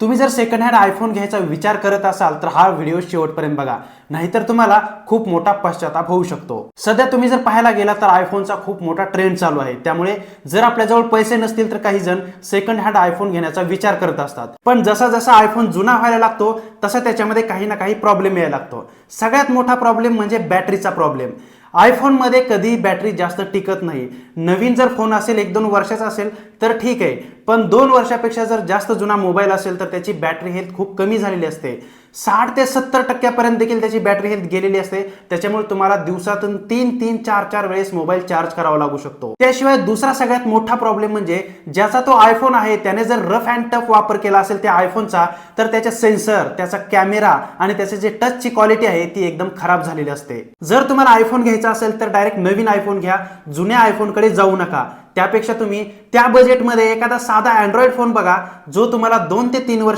तुम्ही जर second hand iPhone घ्यायचा विचार करत असाल तर हा व्हिडिओ शेवटपर्यंत बघा, नाहीतर तुम्हाला खूप मोठा पश्चाताप होऊ शकतो। सध्या तुम्ही जर पाहायला गेला तर आयफोनचा खूप मोठा ट्रेंड चालू आहे, त्यामुळे जर आपल्याजवळ पैसे नसतील तर काही जण सेकंड हँड आयफोन घेण्याचा विचार करत असतात। पण जसा जसा आयफोन जुना व्हायला लागतो तसा त्याच्यामध्ये काही ना काही प्रॉब्लेम यायला लागतो। सगळ्यात मोठा प्रॉब्लेम म्हणजे बॅटरीचा प्रॉब्लेम। आयफोन मध्ये कधी बॅटरी जास्त टिकत नाही। नवीन जर फोन असेल 1-2 वर्षाचा असेल तर ठीक आहे, पण 2 वर्षापेक्षा जर जास्त जुना मोबाईल असेल तर त्याची बॅटरी हेल्थ खूप कमी झालेली असते। 60 ते 70% पर्यंत देखील त्याची बॅटरी हेल्थ गेलेली असते। त्याच्यामुळे तुम्हाला दिवसातून 3-3, 4-4 वेळेस मोबाईल चार्ज करावा लागू शकतो। त्याशिवाय दुसरा सगळ्यात मोठा प्रॉब्लेम म्हणजे ज्याचा तो आयफोन आहे त्याने जर रफ अँड टफ वापर केला असेल त्या आयफोनचा तर त्याचे सेन्सर, त्याचा कॅमेरा आणि त्याचे जे टचची क्वालिटी आहे ती एकदम खराब झालेली असते। जर तुम्हाला आयफोन घ्यायचा असेल तर डायरेक्ट नवीन आयफोन घ्या, जुन्या आयफोनकडे जाऊ नका। त्यापेक्षा तुम्ही त्या बजेटमध्ये एखादा साधा अँड्रॉइड फोन बघा जो तुम्हाला 2 ते 3 वर्ष